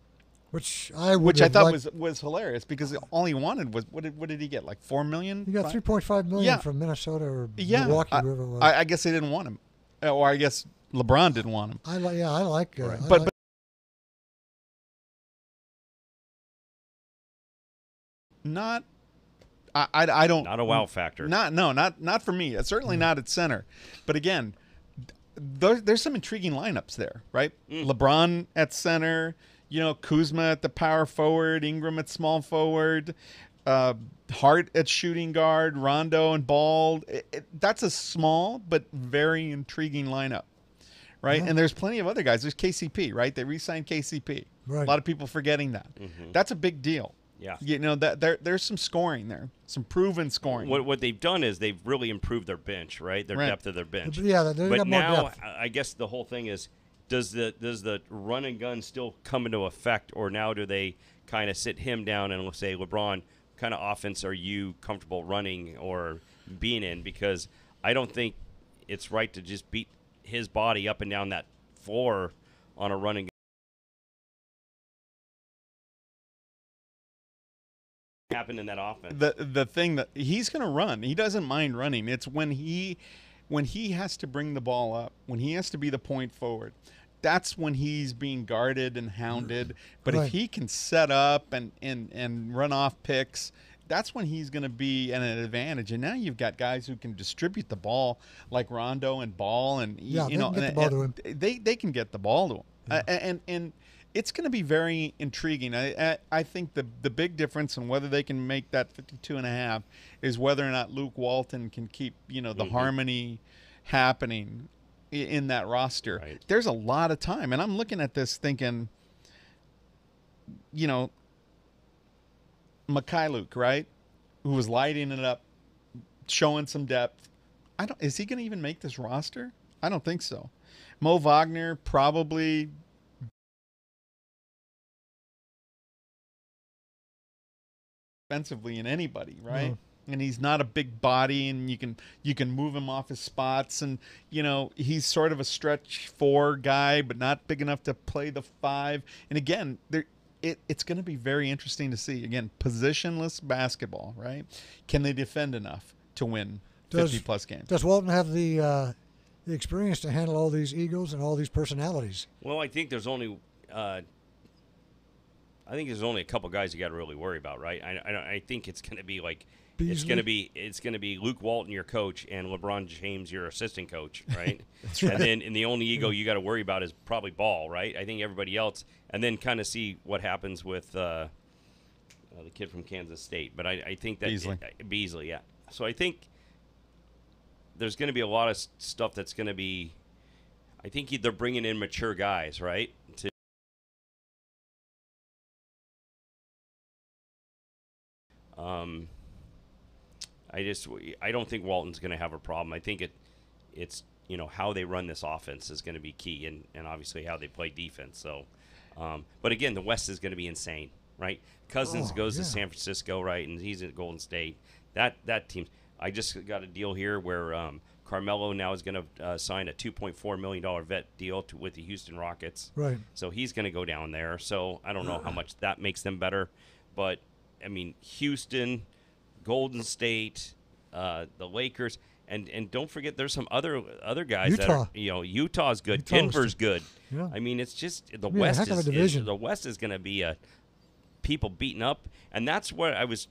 which I thought was hilarious, because all he wanted was what did he get, like $4 million? He got $3.5 million from Minnesota or Milwaukee, whoever it was. I guess they didn't want him, or I guess LeBron didn't want him. I like. But not. I don't. Not a wow factor. Not for me. Certainly not at center. But again, there's some intriguing lineups there, right? LeBron at center, Kuzma at the power forward, Ingram at small forward, Hart at shooting guard, Rondo and Ball. That's a small but very intriguing lineup, right? And there's plenty of other guys. There's KCP, right? They re-signed KCP. Right. A lot of people forgetting that. That's a big deal. Yeah. There's some scoring there, some proven scoring. What they've done is they've really improved their bench, right? Their depth of their bench. Yeah, they but got more now, depth. I guess the whole thing is, does the run and gun still come into effect, or now do they kind of sit him down and say, LeBron, what kind of offense are you comfortable running or being in? Because I don't think it's right to just beat his body up and down that floor on a running gun. Happen in that offense. The thing that he's going to run, he doesn't mind running. It's when he has to bring the ball up, when he has to be the point forward. That's when he's being guarded and hounded. But if he can set up and run off picks, that's when he's going to be at an advantage. And now you've got guys who can distribute the ball like Rondo and Ball, and Yeah, you they know, can get the ball to him. They can get the ball to him, and it's going to be very intriguing. I think the big difference in whether they can make that 52.5 is whether or not Luke Walton can keep the harmony happening in that roster. Right. There's a lot of time, and I'm looking at this thinking, Mikhailuk, right, who was lighting it up, showing some depth. Is he going to even make this roster? I don't think so. Mo Wagner probably offensively in anybody, right? No. And he's not a big body, and you can move him off his spots, and he's sort of a stretch 4 guy, but not big enough to play the 5. And again, it's going to be very interesting to see. Again, positionless basketball, right? Can they defend enough to win 50-plus games? Does Walton have the experience to handle all these egos and all these personalities? Well, I think there's only a couple guys you got to really worry about, right? I think it's going to be like Beasley? it's going to be Luke Walton, your coach, and LeBron James, your assistant coach, right? That's right. And the only ego you got to worry about is probably Ball, right? I think everybody else, and then kind of see what happens with the kid from Kansas State. But I think that Beasley, yeah. So I think there's going to be a lot of stuff that's going to be. I think they're bringing in mature guys, right? I don't think Walton's going to have a problem. I think it's how they run this offense is going to be key, and obviously how they play defense. So, but again, the West is going to be insane, right? Cousins goes to San Francisco, right, and he's at Golden State. That team. I just got a deal here where Carmelo now is going to sign a $2.4 million vet deal with the Houston Rockets. Right. So he's going to go down there. So I don't know how much that makes them better, but I mean Houston, Golden State, the Lakers, and don't forget there's some other guys that are, Utah's good, Denver's good. Yeah. I mean, it's just the Yeah, West heck of a division. the West is going to be people beaten up, and that's what I was,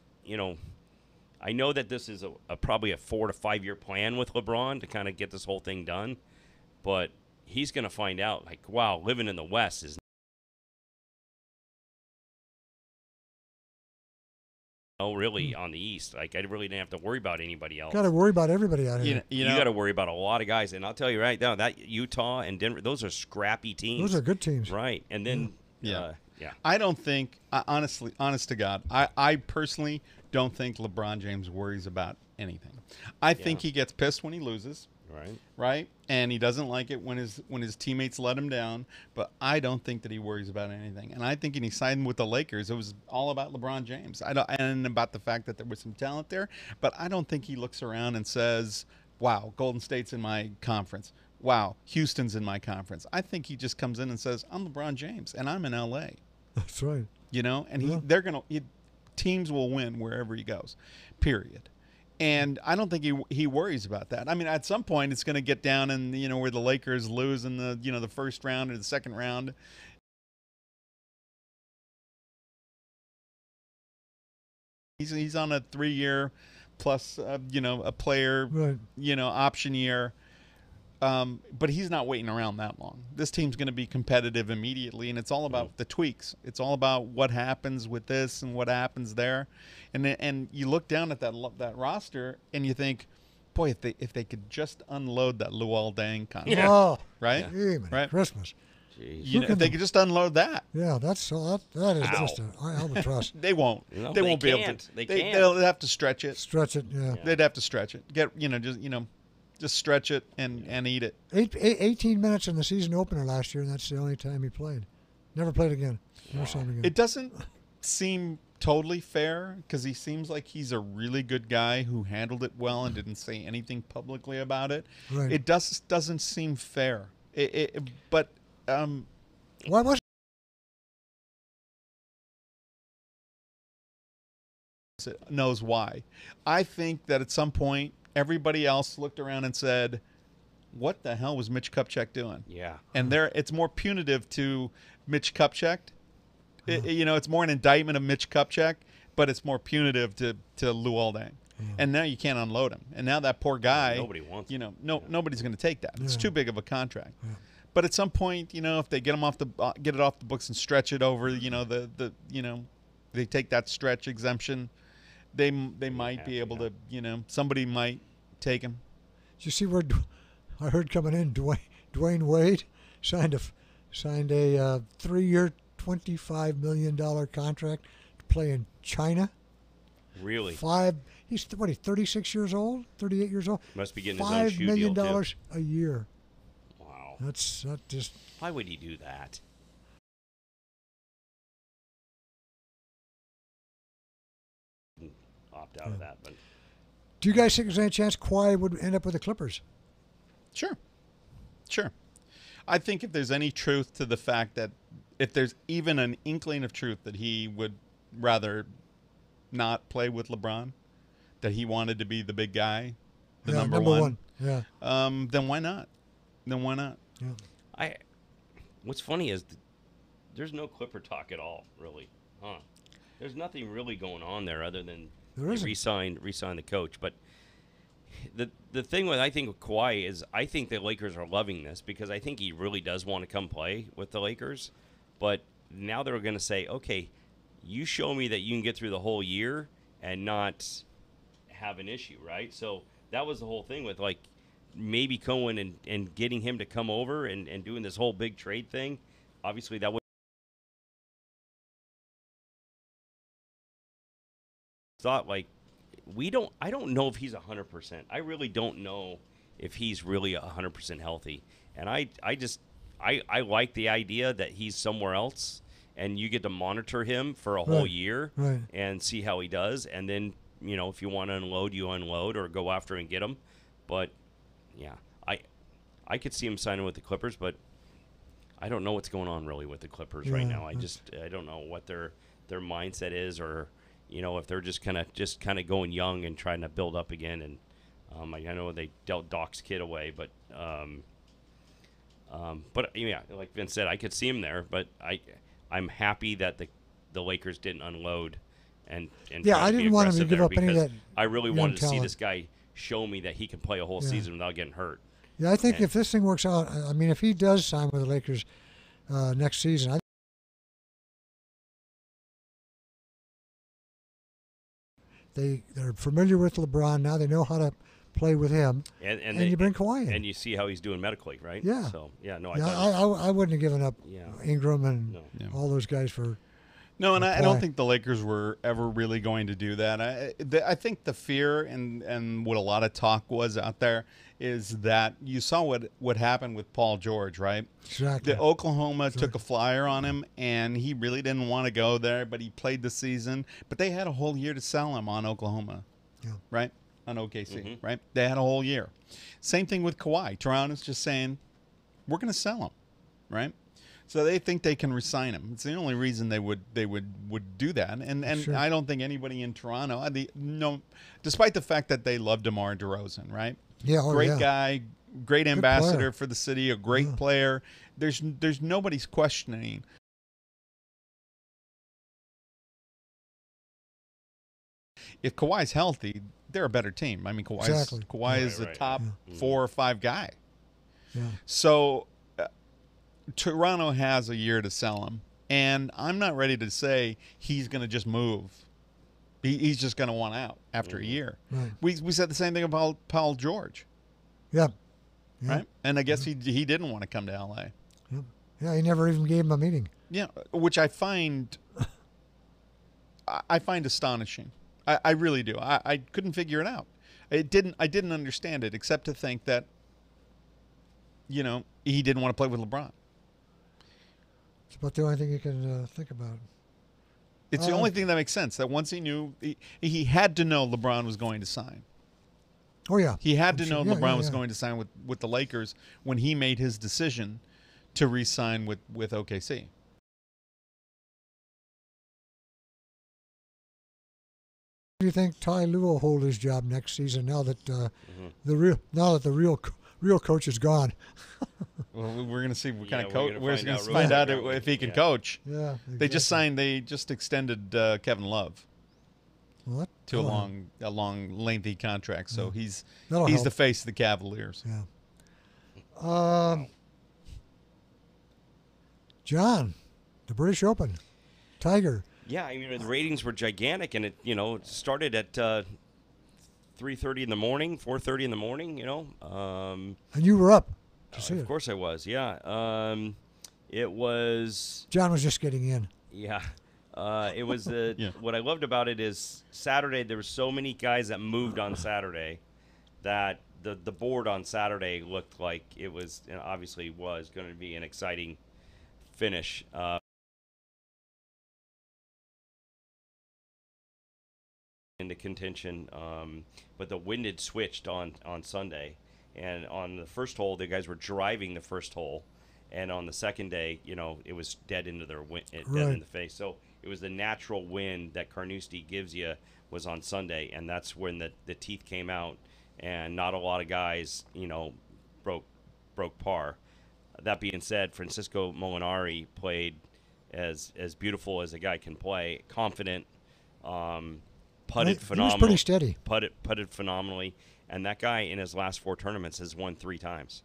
I know that this is probably a 4 to 5 year plan with LeBron to kind of get this whole thing done, but he's going to find out like, wow, living in the West is really on the East. Like I really didn't have to worry about anybody else. Got to worry about everybody out here. You got to worry about a lot of guys, and I'll tell you right now that Utah and Denver, those are scrappy teams. Those are good teams, right? And then yeah. I don't think, honest to God, I personally don't think LeBron James worries about anything. I think he gets pissed when he loses. Right? And he doesn't like it when his teammates let him down, but I don't think that he worries about anything. And I think when he signed with the Lakers, it was all about LeBron James. And about the fact that there was some talent there, but I don't think he looks around and says, wow, Golden State's in my conference. Wow, Houston's in my conference. I think he just comes in and says, I'm LeBron James, and I'm in LA. That's right. And teams will win wherever he goes, period. And I don't think he worries about that. I mean, at some point, it's going to get down and where the Lakers lose in the first round or the second round. He's on a 3-year plus a player option year. But he's not waiting around that long. This team's going to be competitive immediately, and it's all about the tweaks. It's all about what happens with this and what happens there. And you look down at that roster, and you think, boy, if they could just unload that Luol Deng contract, right? Yeah. Right? Christmas. If they could just unload that. Yeah, that is just an albatross. They won't. They won't be able to. They can't. They'll have to stretch it. Stretch it, yeah. They'd have to stretch it. Just stretch it and eat it. 18 minutes in the season opener last year, and that's the only time he played. Never played again. Never saw him again. It doesn't seem totally fair because he seems like he's a really good guy who handled it well and didn't say anything publicly about it. Right. It doesn't seem fair. But why was it? Knows why. I think that at some point everybody else looked around and said, what the hell was Mitch Kupchak doing? Yeah. And it's more punitive to Mitch Kupchak. It's more an indictment of Mitch Kupchak but it's more punitive to Luolde. And now you can't unload him. And now that poor guy, nobody wants you know, nobody's going to take that. It's Yeah. too big of a contract. Yeah. But at some point, you know, if they get him off get it off the books and stretch it over, you know, they take that stretch exemption, they might be able to, you know, somebody might take him. Did you see where I heard coming in? Dwayne Wade signed a 3-year, $25 million contract to play in China. Really? He's 36 years old, 38 years old. Must be getting his own shoe $5 million deal, too. a year. Wow. That's just. Why would he do that? Opt out of that, but Do you guys think there's any chance Kawhi would end up with the Clippers? Sure. I think if there's any truth to the fact that if there's even an inkling of truth that he would rather not play with LeBron, that he wanted to be the big guy, the number one. Yeah. Then why not? Yeah. What's funny is there's no Clipper talk at all, really. Huh? There's nothing really going on there other than There isn't. re-sign the coach. But the thing I think with Kawhi is I think the Lakers are loving this because I think he really does want to come play with the Lakers. But now they're going to say, okay, you show me that you can get through the whole year and not have an issue, right? So that was the whole thing with like maybe Cohen and getting him to come over and doing this whole big trade thing. Obviously, that would thought like I don't know if he's 100%. I really don't know if he's really 100% healthy. And I like the idea that he's somewhere else and you get to monitor him for a whole year and see how he does. And then, you know, if you want to unload, you unload or go after and get him. But yeah, I could see him signing with the Clippers, but I don't know what's going on really with the Clippers right now. I don't know what their mindset is, or you know, if they're just kind of going young and trying to build up again. And I know they dealt Doc's kid away, but yeah, like Vince said, I could see him there, but I'm happy that the Lakers didn't unload and Yeah, I didn't want him to give up any of that. I really wanted to see talent. this guy show me that he can play a whole season without getting hurt. Yeah, I think if this thing works out, I mean, if he does sign with the Lakers next season, they're familiar with LeBron now. They know how to play with him, and you bring Kawhi in. And you see how he's doing medically, right? Yeah. So yeah, no, I wouldn't have given up Ingram and all those guys for. No, and I don't think the Lakers were ever really going to do that. I think the fear and what a lot of talk was out there is that you saw what happened with Paul George, right? Exactly. The Oklahoma took a flyer on him, and he really didn't want to go there, but he played the season. But they had a whole year to sell him on Oklahoma, right? On OKC, right? They had a whole year. Same thing with Kawhi. Toronto's just saying, we're going to sell him, right? So they think they can re-sign him. It's the only reason they would do that. And Sure. I don't think anybody in Toronto, despite the fact that they love DeMar DeRozan, right? Yeah, Great guy, great ambassador player. for the city, a great player. There's nobody's questioning. If Kawhi's healthy, they're a better team. I mean, Kawhi is a top 4 or 5 guy. Yeah. So Toronto has a year to sell him, and I'm not ready to say he's going to just move. He's just going to want out after a year. Right. We said the same thing about Paul George. Yeah. Right? And I guess he didn't want to come to L.A. Yeah, he never even gave him a meeting. Yeah, which I find astonishing. I really do. I couldn't figure it out. I didn't understand it, except to think that, you know, he didn't want to play with LeBron. It's about the only thing you can think about. It's the only thing that makes sense. That once he knew, he had to know LeBron was going to sign. Oh yeah, He had to know LeBron was yeah. going to sign with the Lakers when he made his decision to re-sign with OKC. Do you think Ty Lue will hold his job next season now that the real coach is gone? Well, we're going to see what kind of we're coach. gonna We're find going out to real find quick, out aren't we? if he can Yeah. coach. Yeah, They just extended Kevin Love. Well, to a long, lengthy contract. So he's That'll the help. face of the Cavaliers. Yeah. John, the British Open, Tiger. Yeah, I mean the ratings were gigantic, and it started at 3:30 in the morning, 4:30 in the morning. And you were up to see Of it. course I was. Yeah, it was. John was just getting in. Yeah. It was Yeah. What I loved about it is Saturday there were so many guys that moved on Saturday that the board on Saturday looked like it was, and obviously was going to be an exciting finish. Into contention, but the wind had switched on Sunday, and on the first hole the guys were driving the first hole, and on the second day it was dead into their dead in the face. So it was the natural wind that Carnoustie gives you was on Sunday, and that's when the teeth came out, and not a lot of guys broke par. That being said, Francisco Molinari played as beautiful as a guy can play, confident, putted phenomenal. He was pretty steady. Putted phenomenally, and that guy in his last 4 tournaments has won 3 times.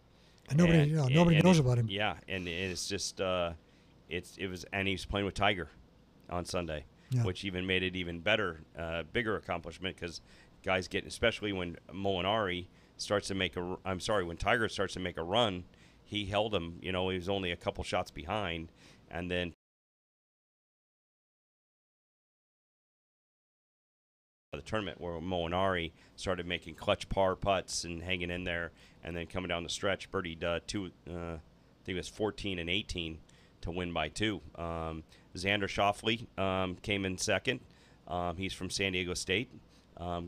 And nobody knows about him. Yeah, and it's just and he's playing with Tiger on Sunday, which even made it even better, bigger accomplishment, because guys get, especially when Molinari starts to make when Tiger starts to make a run, he held him. He was only a couple shots behind, and then the tournament where Molinari started making clutch par putts and hanging in there, and then coming down the stretch, birdied 2, I think it was 14 and 18 to win by 2. Xander Schauffele came in second. He's from San Diego State,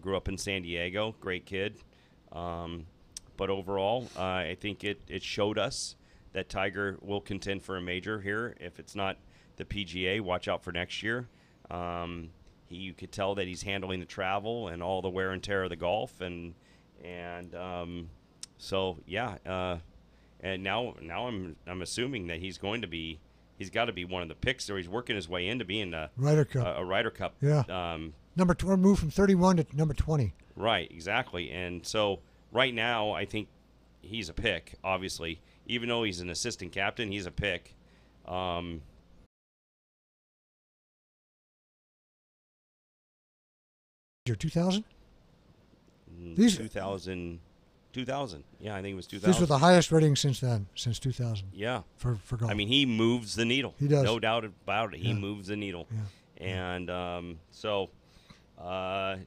grew up in San Diego, great kid. But overall, I think it showed us that Tiger will contend for a major here. If it's not the PGA, watch out for next year. You could tell that he's handling the travel and all the wear and tear of the golf, and so yeah. And now I'm assuming that he's got to be one of the picks, or he's working his way into being a Ryder Cup. A Ryder Cup. Yeah. Number 20, moved from 31 to number 20. Right, exactly. And so right now, I think he's a pick. Obviously, even though he's an assistant captain, he's a pick. 2000? 2000. Yeah, I think it was 2000. These were the highest ratings since 2000. Yeah. For golf. I mean, he moves the needle. He does. No doubt about it. He moves the needle. Yeah. And so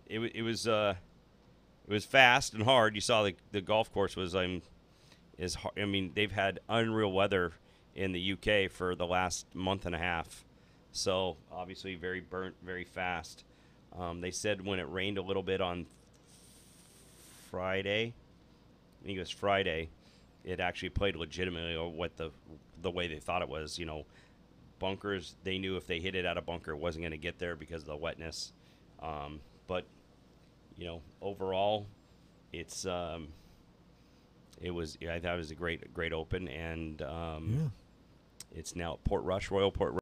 it was fast and hard. You saw the golf course was they've had unreal weather in the UK for the last month and a half. So obviously very burnt, very fast. They said when it rained a little bit on Friday, I think it was Friday, it actually played legitimately, or what the way they thought it was. Bunkers, they knew if they hit it out of bunker, it wasn't going to get there because of the wetness. But overall, I thought it was a great open, and it's now at Royal Port Rush.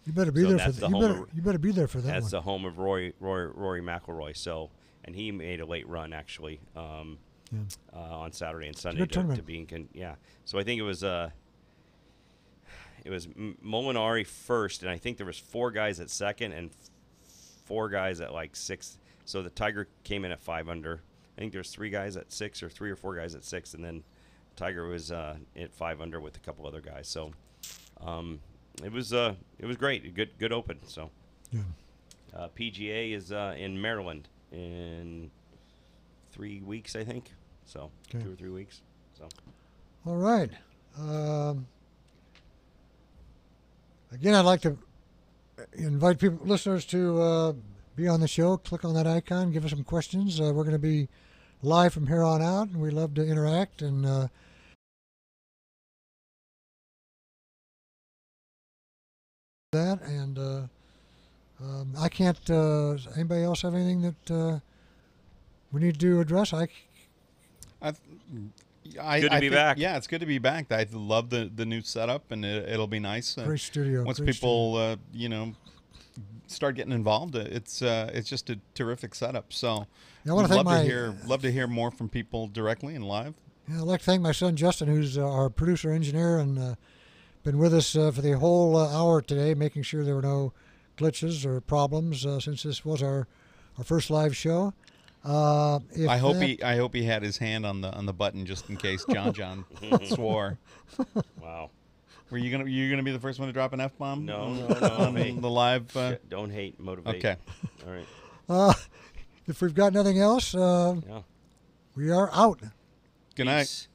You better be there for that. You better be there for that. That's one. the home of Rory McIlroy. So, and he made a late run actually on Saturday and Sunday to be in. So I think it was Molinari first, and I think there was 4 guys at second and 4 guys at like 6. So the Tiger came in at 5 under. I think there's 3 guys at 6, or 3 or 4 guys at 6, and then Tiger was at 5 under with a couple other guys. So. It was great, a good open. So, PGA is in Maryland in 3 weeks, I think. So 2 or 3 weeks. So, all right. Again, I'd like to invite listeners to be on the show. Click on that icon, give us some questions. We're going to be live from here on out, and we love to interact and. That and I can't. Anybody else have anything that we need to address? Good to be back. Yeah, it's good to be back. I love the new setup, and it'll be nice. Great studio. Once great people, start getting involved, it's just a terrific setup. So Yeah, I wanna we'd thank love to hear more from people directly and live. Yeah, I'd like to thank my son Justin, who's our producer engineer, and been with us for the whole hour today, making sure there were no glitches or problems since this was our first live show. I hope he had his hand on the button just in case John swore. Wow. Were you gonna be the first one to drop an F-bomb? No, on me. the live. Don't hate, motivate. Okay. All right. If we've got nothing else, Yeah. we are out. Good night. Peace.